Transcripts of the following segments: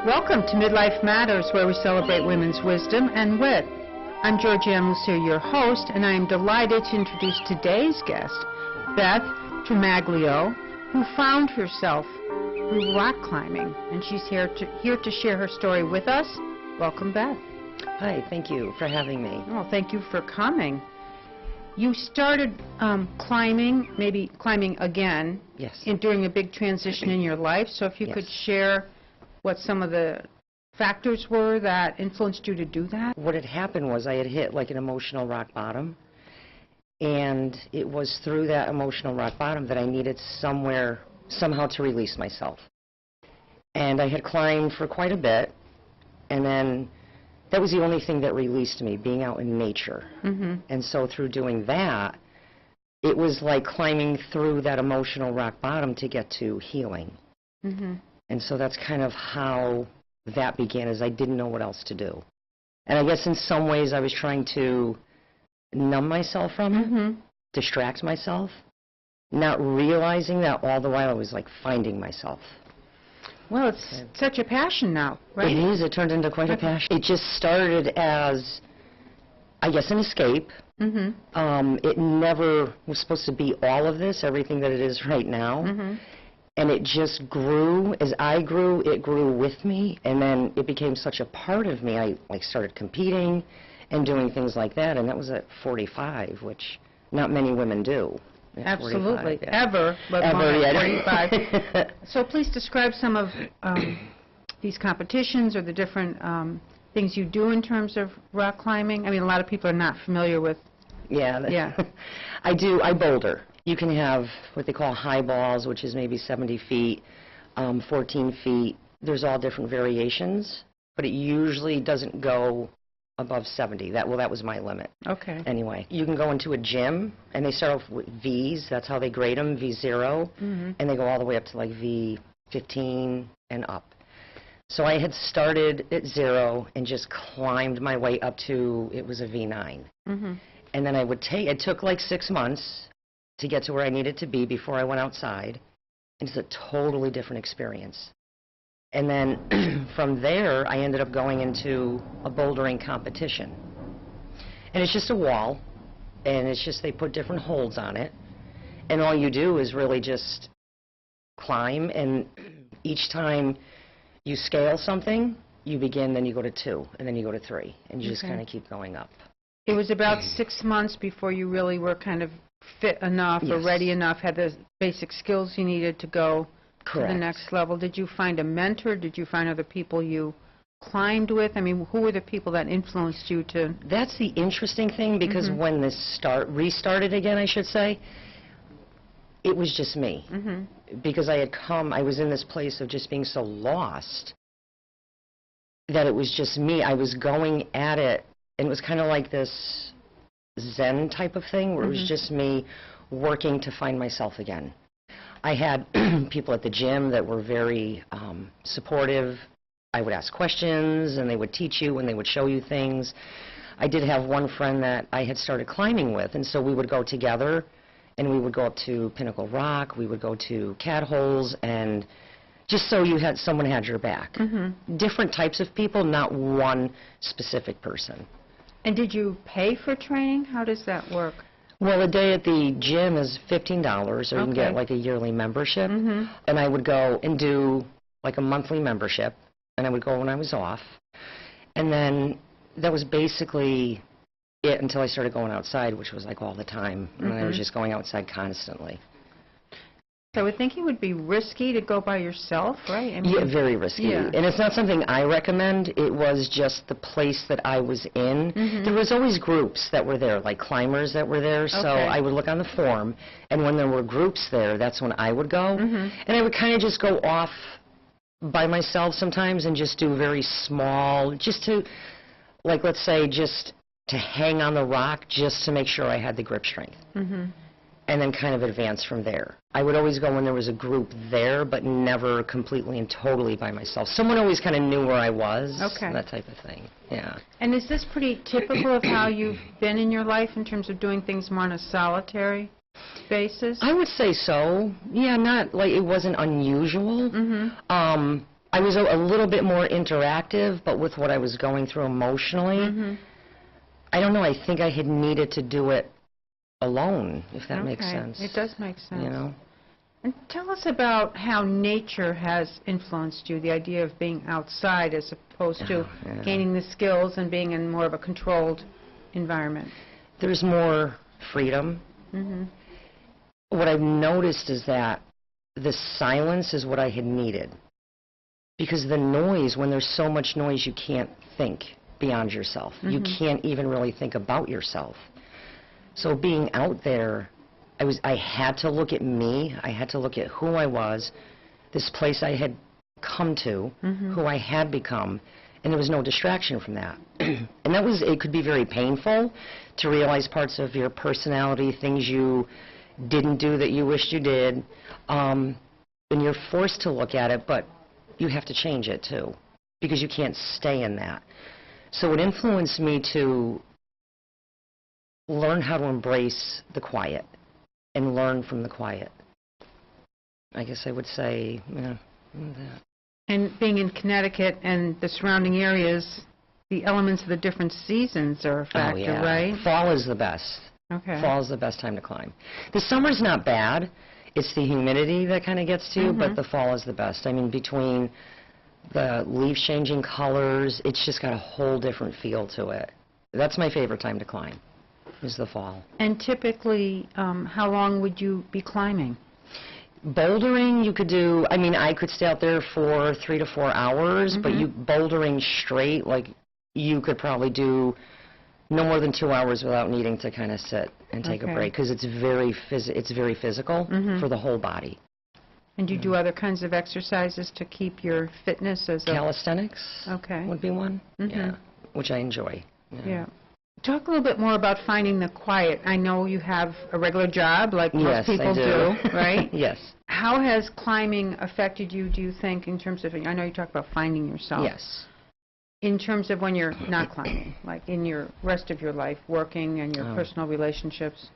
Welcome to Midlife Matters, where we celebrate women's wisdom and wit. I'm Georgian Lussier, your host, and I am delighted to introduce today's guest, Beth Tremaglio, who found herself through rock climbing, and she's here to share her story with us. Welcome, Beth. Hi, thank you for having me. Oh, thank you for coming. You started climbing, maybe climbing again, Yes. during a big transition in your life. So if you could share what some of the factors were that influenced you to do that? What had happened was I had hit like an emotional rock bottom, and it was through that emotional rock bottom that I needed somehow to release myself. And I had climbed for quite a bit, and then that was the only thing that released me, being out in nature. Mm-hmm. And so through doing that, it was like climbing through that emotional rock bottom to get to healing. Mm-hmm. And so that's kind of how that began, is I didn't know what else to do. And I guess in some ways I was trying to numb myself from it, distract myself, not realizing that all the while I was like finding myself. Well, it's such a passion now, right? It is. It turned into quite a passion. It just started as, I guess, an escape. Mm-hmm. It never was supposed to be all of this, everything that it is right now. Mm-hmm. And it just grew. As I grew, it grew with me, and then it became such a part of me. I started competing and doing things like that, and that was at 45, which not many women do. Absolutely. 45, yeah. Ever, let alone at 45. So please describe some of these competitions or the different things you do in terms of rock climbing. I mean, a lot of people are not familiar with. Yeah. I boulder. You can have what they call high balls, which is maybe 70 feet, 14 feet. There's all different variations, but it usually doesn't go above 70. That was my limit. Okay. Anyway, you can go into a gym, and they start off with Vs. That's how they grade them, V0, and they go all the way up to like V15 and up. So I had started at 0 and just climbed my way up to, it was a V9. Mm-hmm. And then it took like 6 months to get to where I needed to be before I went outside. It's a totally different experience. And then from there, I ended up going into a bouldering competition. And it's just a wall, and it's just they put different holds on it. And all you do is really just climb, and each time you scale something, you begin, then you go to 2, and then you go to 3, and you just kind of keep going up. It was about 6 months before you really were kind of fit enough or ready enough, had the basic skills you needed to go to the next level. Did you find a mentor? Did you find other people you climbed with? I mean, who were the people that influenced you to? That's the interesting thing, because when this restarted again, I should say, it was just me. Because I was in this place of just being so lost that it was just me. I was going at it, and it was kind of like this Zen type of thing, where it was just me working to find myself again. I had people at the gym that were very supportive. I would ask questions, and they would teach you, and they would show you things. I did have one friend that I had started climbing with, and so we would go together, and we would go up to Pinnacle Rock, we would go to cat holes, and just so someone had your back. Different types of people, not one specific person. And did you pay for training? How does that work? Well, a day at the gym is $15, or you can get like a yearly membership. And I would go and do like a monthly membership, and I would go when I was off. And then that was basically it until I started going outside, which was like all the time. And I was just going outside constantly. I would think it would be risky to go by yourself, right? I mean, yeah, very risky. Yeah. And it's not something I recommend. It was just the place that I was in. There was always groups that were there, like climbers that were there. So I would look on the form, and when there were groups there, that's when I would go. And I would kind of just go off by myself sometimes and just do very small, just to, like, let's say, just to hang on the rock, just to make sure I had the grip strength. And then kind of advance from there. I would always go when there was a group there, but never completely and totally by myself. Someone always kind of knew where I was, that type of thing. Yeah. And is this pretty typical of how you've been in your life in terms of doing things more on a solitary basis? I would say so. Yeah, not like it wasn't unusual. I was a little bit more interactive, but with what I was going through emotionally, I don't know, I think I had needed to do it alone, if that makes sense. It does make sense. You know? And tell us about how nature has influenced you, the idea of being outside as opposed to gaining the skills and being in more of a controlled environment. There's more freedom. What I've noticed is that the silence is what I had needed. Because the noise, when there's so much noise, you can't think beyond yourself. You can't even really think about yourself. So being out there, I had to look at me. I had to look at who I was, this place I had come to, who I had become, and there was no distraction from that. And it could be very painful to realize parts of your personality, things you didn't do that you wished you did, and you're forced to look at it, but you have to change it too, because you can't stay in that. So it influenced me to learn how to embrace the quiet and learn from the quiet. I guess I would say, that. And being in Connecticut and the surrounding areas, the elements of the different seasons are a factor, right? Fall is the best. Okay. Fall is the best time to climb. The summer's not bad. It's the humidity that kind of gets to you, but the fall is the best. I mean, between the leaves changing colors, it's just got a whole different feel to it. That's my favorite time to climb, is the fall. And typically, how long would you be climbing? Bouldering, you could do, I mean, I could stay out there for 3 to 4 hours, but bouldering straight, like, you could probably do no more than 2 hours without needing to kind of sit and take a break, because it's very physical for the whole body. And do you do other kinds of exercises to keep your fitness as a... Calisthenics would be one, which I enjoy. Yeah. Talk a little bit more about finding the quiet. I know you have a regular job, like most people do, right? Yes. How has climbing affected you, do you think, in terms of, I know you talk about finding yourself. Yes. In terms of when you're not climbing, like in your rest of your life, working and your personal relationships?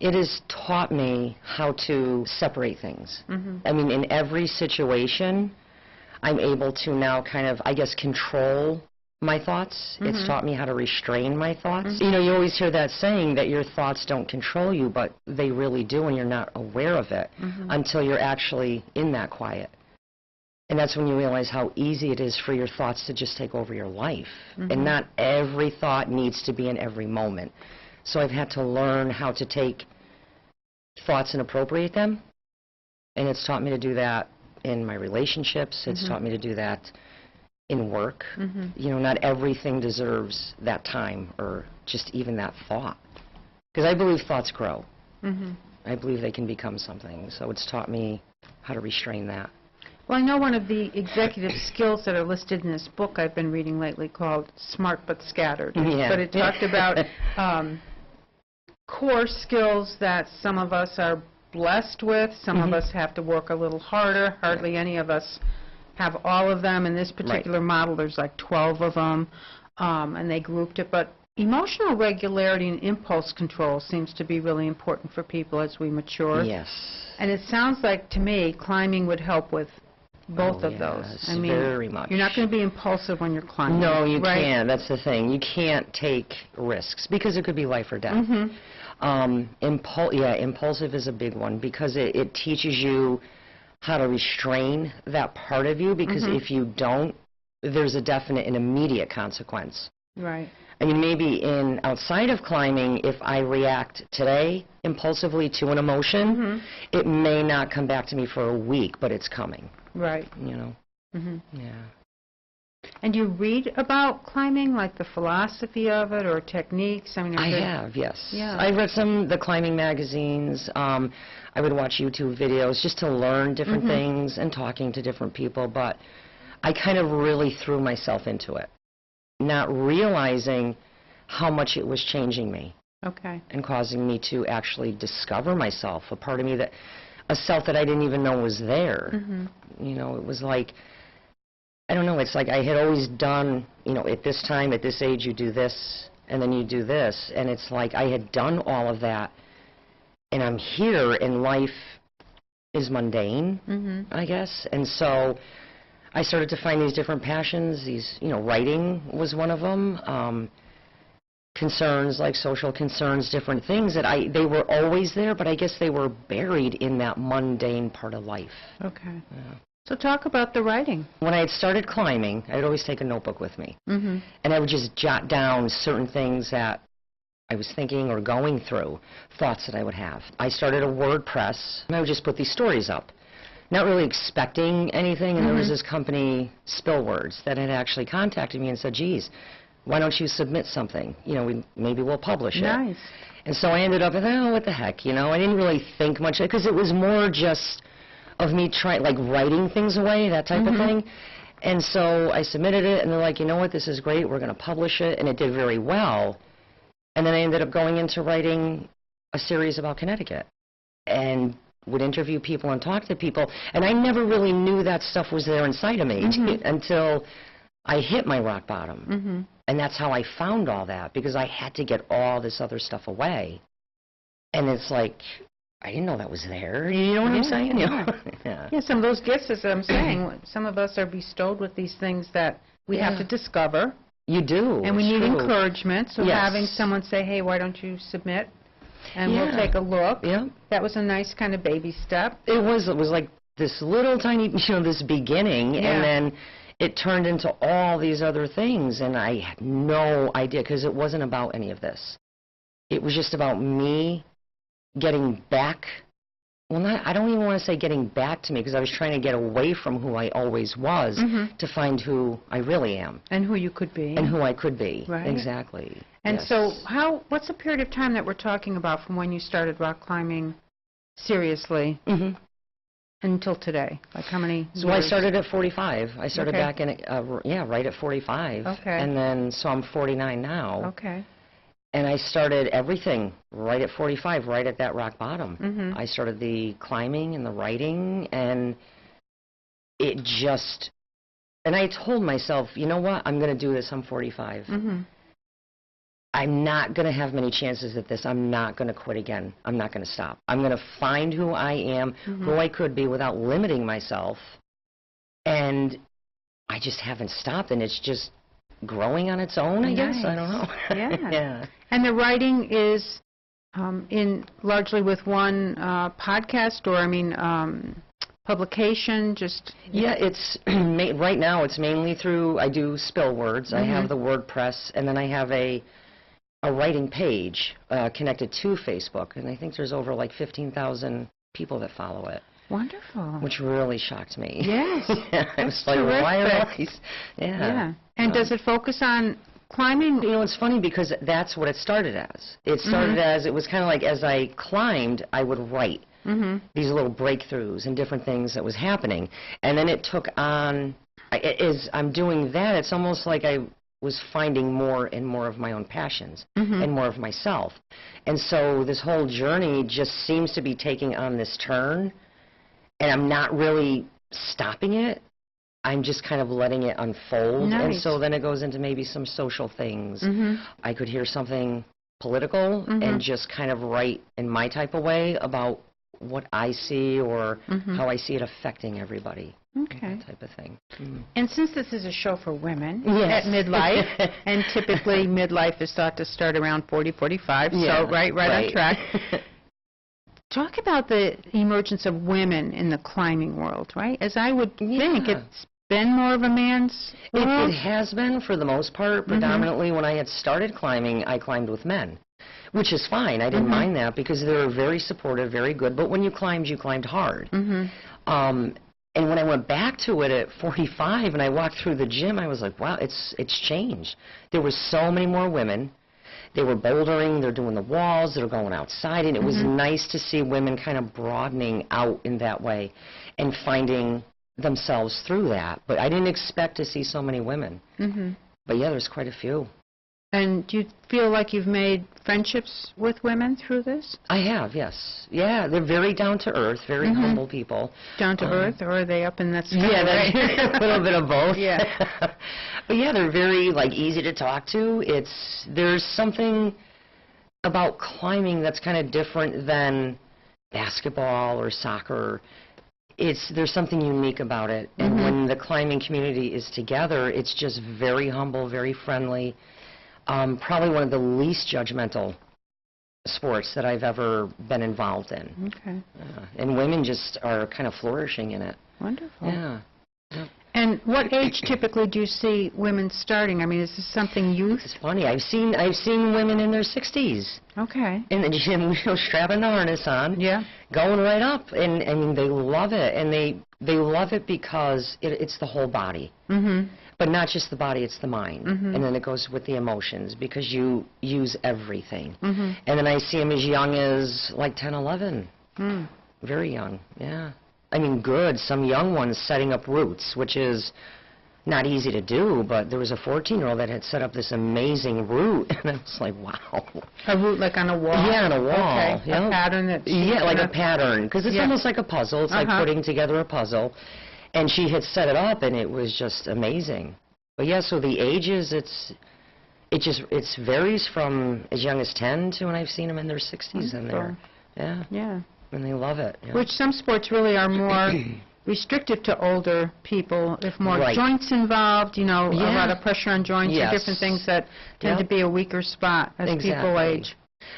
It has taught me how to separate things. I mean, in every situation, I'm able to now kind of, I guess, control my thoughts. It's taught me how to restrain my thoughts. You know, you always hear that saying that your thoughts don't control you, but they really do, and you're not aware of it until you're actually in that quiet. And that's when you realize how easy it is for your thoughts to just take over your life. And not every thought needs to be in every moment. So I've had to learn how to take thoughts and appropriate them. And it's taught me to do that in my relationships. It's taught me to do that in work. You know, not everything deserves that time or just even that thought. Because I believe thoughts grow. I believe they can become something. So it's taught me how to restrain that. Well, I know one of the executive skills that are listed in this book I've been reading lately called Smart But Scattered. But it talked about core skills that some of us are blessed with, some of us have to work a little harder. Hardly any of us have all of them. In this particular model, there's like 12 of them, and they grouped it. But emotional regularity and impulse control seems to be really important for people as we mature. Yes. And it sounds like, to me, climbing would help with both of those. I mean, very much. You're not going to be impulsive when you're climbing. No, you can't. That's the thing. You can't take risks because it could be life or death. Impulsive is a big one because it teaches you how to restrain that part of you, because if you don't, there's a definite and immediate consequence. Right. I mean, maybe outside of climbing, if I react today impulsively to an emotion, it may not come back to me for a week, but it's coming. Right. You know? Yeah. And you read about climbing, like the philosophy of it or techniques? I mean, I have, yes. Yeah. I've read the climbing magazines. I would watch YouTube videos just to learn different things and talking to different people, but I kind of really threw myself into it, not realizing how much it was changing me. Okay. And causing me to actually discover myself, a part of me a self that I didn't even know was there. You know, it was like, I don't know, it's like I had always done, you know, at this time, at this age, you do this, and then you do this, and it's like I had done all of that, and I'm here, and life is mundane, I guess, and so I started to find these different passions. These, writing was one of them. Concerns like social concerns, different things that they were always there, but I guess they were buried in that mundane part of life. Okay. Yeah. So talk about the writing. When I had started climbing, I'd always take a notebook with me. Mm-hmm. And I would just jot down certain things that I was thinking or going through, thoughts that I would have. I started a WordPress, and I would just put these stories up, not really expecting anything. And there was this company, Spillwords, that had actually contacted me and said, geez, why don't you submit something? Maybe we'll publish it. Nice. And so I ended up with, what the heck, I didn't really think much, because it was more just of me trying, like, writing things away, that type of thing. And so I submitted it, and they're like, you know what, this is great, we're going to publish it, and it did very well. And then I ended up going into writing a series about Connecticut, and would interview people and talk to people, and I never really knew that stuff was there inside of me until I hit my rock bottom. And that's how I found all that, because I had to get all this other stuff away. And it's like, I didn't know that was there. You know what I'm saying? Yeah, some of those gifts, as I'm saying, some of us are bestowed with these things that we have to discover. You do. And we need encouragement. So having someone say, hey, why don't you submit? And we'll take a look. Yeah. That was a nice kind of baby step. It was like this little tiny, this beginning. And then it turned into all these other things, and I had no idea, because it wasn't about any of this. It was just about me getting back. Well, I don't even want to say getting back to me, because I was trying to get away from who I always was to find who I really am. And who you could be. And who I could be. Right. Exactly. And so what's the period of time that we're talking about from when you started rock climbing seriously? Until today? Like how many years? So I started at 45. I started back in, right at 45. Okay. And then, so I'm 49 now. Okay. And I started everything right at 45, right at that rock bottom. I started the climbing and the writing, and it just, and I told myself, you know what, I'm going to do this, I'm 45. I'm not going to have many chances at this. I'm not going to quit again. I'm not going to stop. I'm going to find who I am, who I could be without limiting myself. And I just haven't stopped, and it's just growing on its own, I guess. I don't know. Yeah. And the writing is largely with one podcast, or, publication, just... Yeah, it's, right now it's mainly through, I do Spillwords. I have the WordPress, and then I have a writing page connected to Facebook, and I think there's over like 15,000 people that follow it. Wonderful. Which really shocked me. Yes. I was like, why are these? Yeah. And does it focus on climbing? It's funny, because that's what it started as. It started as, it was kind of like, as I climbed, I would write these little breakthroughs and different things that was happening. And then it took on, as I'm doing that, it's almost like I was finding more and more of my own passions and more of myself. And so this whole journey just seems to be taking on this turn, and I'm not really stopping it. I'm just kind of letting it unfold. Nice. And so then it goes into maybe some social things. I could hear something political and just kind of write in my type of way about what I see or how I see it affecting everybody. Okay. That type of thing. And since this is a show for women at MidLIFE, and typically MidLIFE is thought to start around 40, 45, so right on track. Talk about the emergence of women in the climbing world, right? As I would think, it's been more of a man's world. It has been, for the most part. Predominantly, when I had started climbing, I climbed with men, which is fine. I didn't mind that, because they were very supportive, very good. But when you climbed hard. And when I went back to it at 45 and I walked through the gym, I was like, wow, it's changed. There were so many more women. They were bouldering, they're doing the walls, they're going outside, and it was nice to see women kind of broadening out in that way and finding themselves through that. But I didn't expect to see so many women. But yeah, there's quite a few. And do you feel like you've made friendships with women through this? I have, yes. Yeah, they're very down to earth, very humble people. Down to earth, or are they up in that sky? Yeah, a little bit of both. Yeah. But yeah, they're very easy to talk to. There's something about climbing that's kind of different than basketball or soccer. there's something unique about it. And when the climbing community is together, it's just very humble, very friendly. Probably one of the least judgmental sports that I've ever been involved in. Okay. And women just are kind of flourishing in it. Wonderful. Yeah. And what age typically do you see women starting? I mean, is this something youth? It's funny. I've seen women in their 60s Okay. in the gym, strapping the harness on, going right up, and I mean they love it, and they love it because it's the whole body. But not just the body, it's the mind. And then it goes with the emotions, because you use everything. And then I see them as young as like 10, 11. Very young, yeah. I mean, good. Some young ones setting up routes, which is not easy to do, but there was a 14-year-old that had set up this amazing route, and I was like, wow. A route like on a wall? Yeah, on a wall. Okay, a pattern that... Yeah, like a pattern, because it's almost like a puzzle. It's like putting together a puzzle. And she had set it up, and it was just amazing. But yeah, so the ages, it varies from as young as 10 to when I've seen them in their 60s in there. Yeah. And they love it. Which some sports really are more restrictive to older people, if more joints involved, a lot of pressure on joints or different things that tend to be a weaker spot as people age.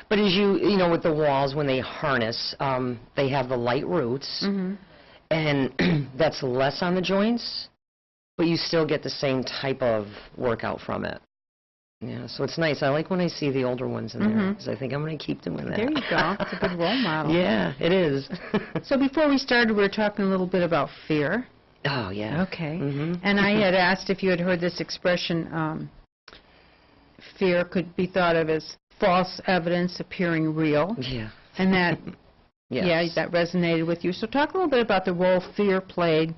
But as you know, with the walls, when they harness, they have the light roots, and that's less on the joints, but you still get the same type of workout from it. Yeah, so it's nice. I like when I see the older ones in there, because I think I'm going to keep doing that. There you go. It's a good role model. Yeah, it is. So before we started, we were talking a little bit about fear. Oh, yeah. Okay. And I had asked if you had heard this expression, fear could be thought of as false evidence appearing real. Yeah. And that, that resonated with you. So talk a little bit about the role fear played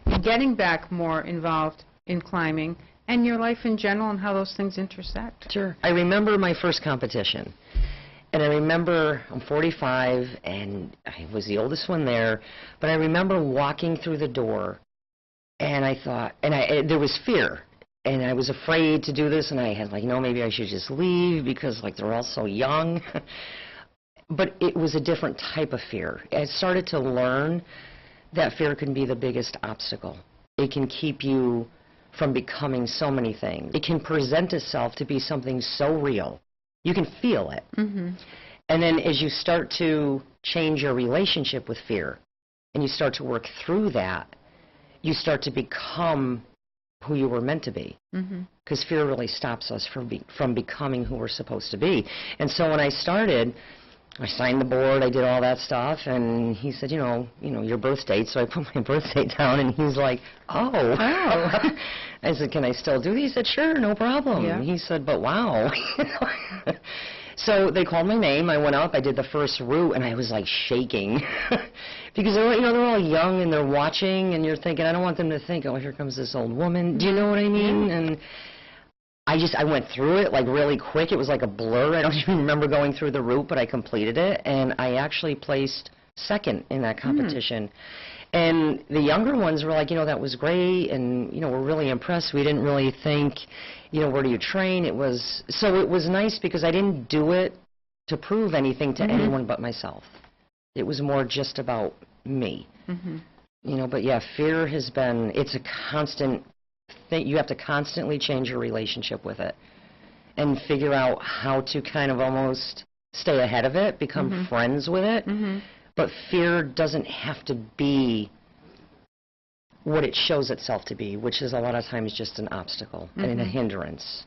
in getting back more involved in climbing, and your life in general, and how those things intersect. Sure. I remember my first competition, and I remember I'm 45, and I was the oldest one there, but I remember walking through the door, and I thought, and there was fear, and I was afraid to do this, and I had maybe I should just leave, because they're all so young. But it was a different type of fear. I started to learn that fear can be the biggest obstacle. It can keep you from becoming so many things. It can present itself to be something so real. You can feel it. And then as you start to change your relationship with fear, and you start to work through that, you start to become who you were meant to be. Because fear really stops us from becoming who we're supposed to be. And so when I started, I signed the board, I did all that stuff, and he said, your birth date. So I put my birth date down, and he's like, oh. I said, can I still do it? He said, sure, no problem. Yeah. He said, but wow. So they called my name, I went up, I did the first route, and I was shaking. Because they're all young, and they're watching, and you're thinking, I don't want them to think, oh, here comes this old woman. Do you know what I mean? And I went through it really quick. It was like a blur. I don't even remember going through the route, but I completed it, and I actually placed second in that competition. And the younger ones were like, that was great, and we're really impressed. We didn't really think, where do you train? It was nice, because I didn't do it to prove anything to anyone but myself. It was more just about me. But yeah, fear has been, it's a constant thing. You have to constantly change your relationship with it and figure out how to kind of almost stay ahead of it, become friends with it. But fear doesn't have to be what it shows itself to be, which is a lot of times just an obstacle and a hindrance.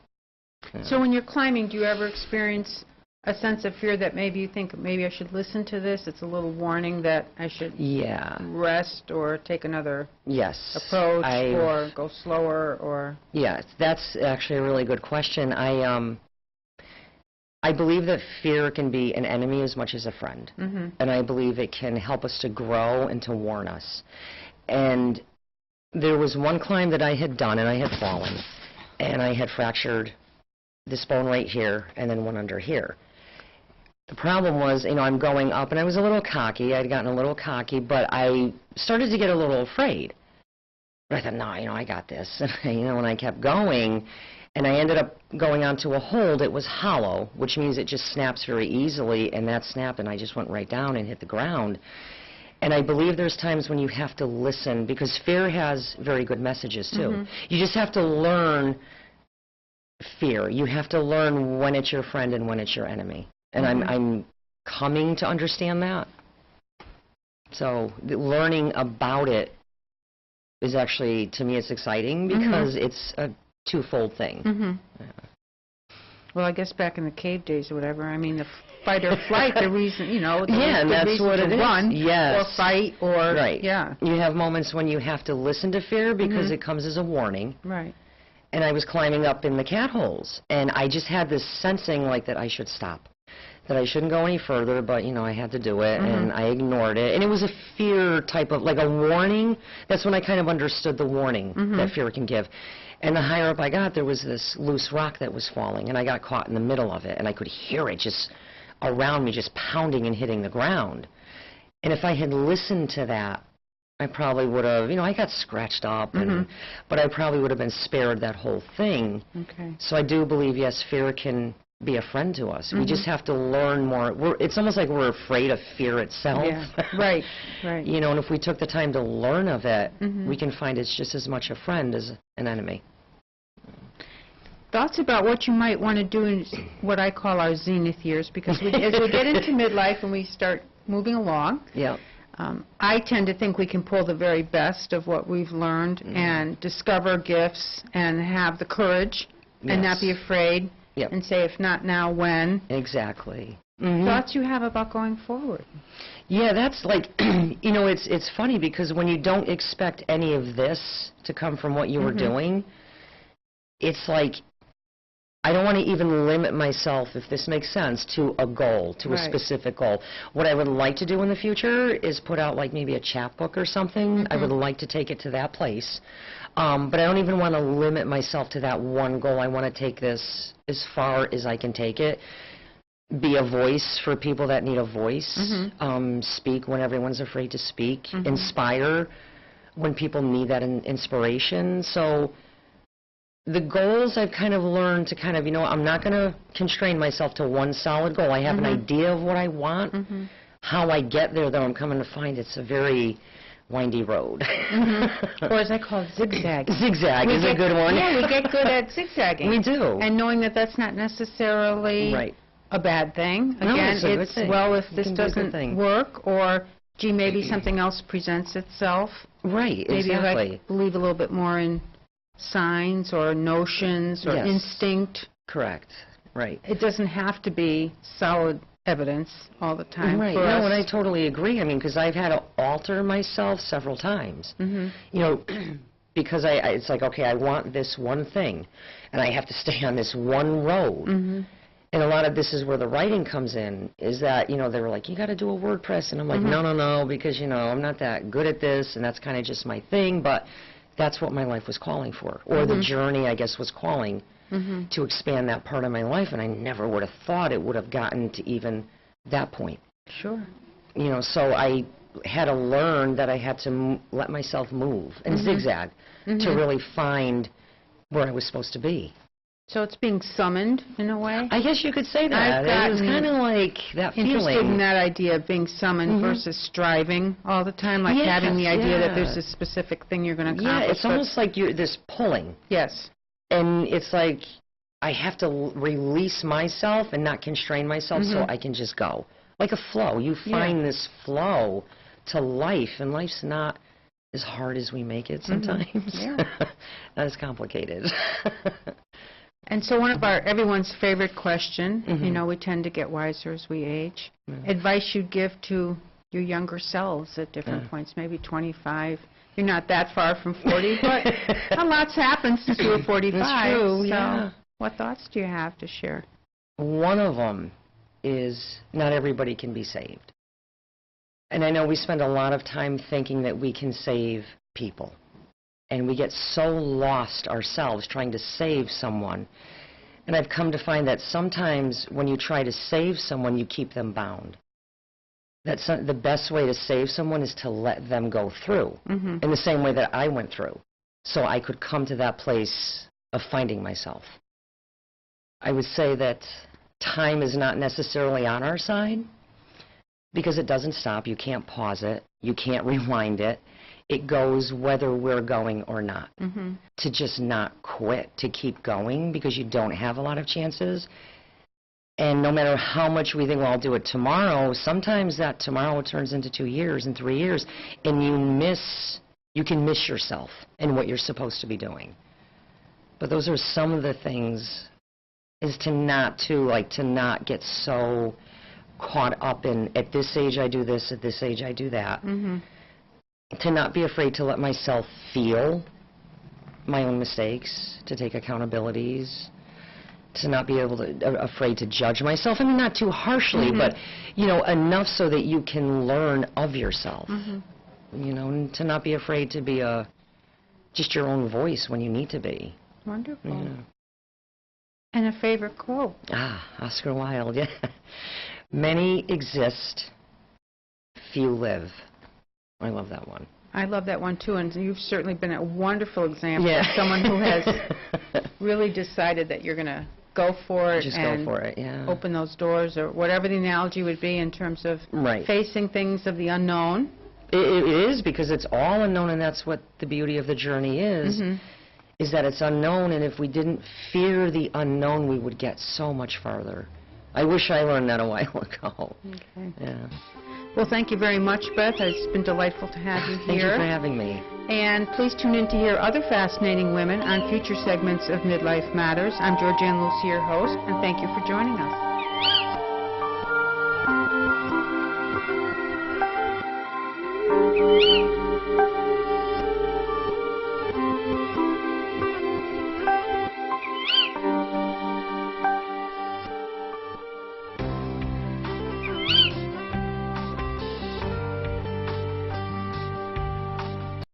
So when you're climbing, do you ever experience a sense of fear that maybe you think, maybe I should listen to this? It's a little warning that I should rest or take another approach or go slower or... Yeah, that's actually a really good question. I believe that fear can be an enemy as much as a friend. And I believe it can help us to grow and to warn us. And there was one climb that I had done, and I had fallen, and I had fractured this bone right here and then one under here. The problem was, I'm going up, and I was a little cocky. I'd gotten a little cocky, but I started to get a little afraid. But I thought, no, I got this. And, and I kept going, and I ended up going onto a hold. It was hollow, which means it just snaps very easily, and that snapped, and I just went right down and hit the ground. And I believe there's times when you have to listen, because fear has very good messages, too. You just have to learn fear. You have to learn when it's your friend and when it's your enemy. And I'm coming to understand that. So learning about it is actually, to me, it's exciting because it's a twofold thing. Yeah. Well, I guess back in the cave days or whatever, I mean, the fight or flight, the reason, you know, the and that's reason what to it is. run Yes. or fight or, right. yeah. You have moments when you have to listen to fear because it comes as a warning. Right. And I was climbing up in the cat holes, and I just had this sensing like that I should stop, that I shouldn't go any further, but, you know, I had to do it, and I ignored it. And it was a fear type of, like a warning. That's when I kind of understood the warning that fear can give. And the higher up I got, there was this loose rock that was falling, and I got caught in the middle of it, and I could hear it just around me, just pounding and hitting the ground. And if I had listened to that, I probably would have, you know, I got scratched up, and, but I probably would have been spared that whole thing. Okay. So I do believe, yes, fear can be a friend to us. We just have to learn more. It's almost like we're afraid of fear itself. Yeah. Right. Right. You know, and if we took the time to learn of it, we can find it's just as much a friend as an enemy. Thoughts about what you might want to do in what I call our zenith years, because as we get into midlife and we start moving along, Yeah. I tend to think we can pull the very best of what we've learned and discover gifts and have the courage and not be afraid and say, if not now, when. Exactly. Thoughts you have about going forward? Yeah, that's like, you know, it's funny because when you don't expect any of this to come from what you were doing, it's like, I don't want to even limit myself, if this makes sense, to a goal, to a specific goal. What I would like to do in the future is put out like maybe a chapbook or something. I would like to take it to that place. But I don't even want to limit myself to that one goal. I want to take this as far as I can take it. Be a voice for people that need a voice. Speak when everyone's afraid to speak. Inspire when people need that inspiration. So the goals I've kind of learned to kind of, you know, I'm not going to constrain myself to one solid goal. I have an idea of what I want. How I get there, though, I'm coming to find it's a very windy road. Or as I call it, zigzag. Zigzag is a good one. Yeah, we get good at zigzagging. We do. And knowing that that's not necessarily a bad thing. No, Again, it's a good thing. well, if this It can be a good doesn't thing. work, or, gee, maybe something else presents itself. Right, Maybe exactly. I believe a little bit more in signs or notions or instinct. Correct, right. It doesn't have to be solid evidence all the time. Right, for no, us. and I totally agree. I mean, because I've had to alter myself several times. You know, because it's like, okay, I want this one thing, and I have to stay on this one road. And a lot of this is where the writing comes in, is that, you know, they were like, you got to do a WordPress. And I'm like, no, because, you know, I'm not that good at this, and that's kind of just my thing. But that's what my life was calling for, or the journey, I guess, was calling to expand that part of my life, and I never would have thought it would have gotten to even that point. Sure. You know, so I had to learn that I had to let myself move and zigzag to really find where I was supposed to be. So it's being summoned in a way? I guess you could say that. It was kind of like that feeling. Interested in that idea of being summoned versus striving all the time, like having the idea that there's a specific thing you're going to accomplish. Yeah, it's almost like you're this pulling. Yes. And it's like I have to release myself and not constrain myself so I can just go. Like a flow. You find this flow to life, and life's not as hard as we make it sometimes. Not as complicated. And so one of everyone's favorite question, you know, we tend to get wiser as we age. Advice you'd give to your younger selves at different points, maybe 25. You're not that far from 40, but a lot's happened since you were 45. That's true, so what thoughts do you have to share? One of them is not everybody can be saved. And I know we spend a lot of time thinking that we can save people. And we get so lost ourselves trying to save someone. And I've come to find that sometimes when you try to save someone, you keep them bound. That's the best way to save someone is to let them go through in the same way that I went through, so I could come to that place of finding myself. I would say that time is not necessarily on our side, because it doesn't stop. You can't pause it. You can't rewind it. It goes whether we're going or not. To just not quit, to keep going, because you don't have a lot of chances. And no matter how much we think, well, I'll do it tomorrow, sometimes that tomorrow turns into 2 years and 3 years, and you can miss yourself and what you're supposed to be doing. But those are some of the things, is to not get so caught up in, at this age I do this, at this age I do that. To not be afraid to let myself feel my own mistakes, to take accountabilities, to not be afraid to judge myself, and not too harshly, but, you know, enough so that you can learn of yourself. You know, and to not be afraid to be just your own voice when you need to be. Wonderful. Yeah. And a favorite quote? Oscar Wilde, yeah. Many exist, few live. I love that one. I love that one, too, and you've certainly been a wonderful example of someone who has really decided that you're going to go for it. Just and go for it, yeah. Open those doors, or whatever the analogy would be in terms of facing things of the unknown. It is, because it's all unknown, and that's what the beauty of the journey is that it's unknown, and if we didn't fear the unknown, we would get so much farther. I wish I learned that a while ago. Okay. Yeah. Well, thank you very much, Beth. It's been delightful to have you here. Thank you for having me. And please tune in to hear other fascinating women on future segments of Midlife Matters. I'm Georgian Lussier, host, and thank you for joining us.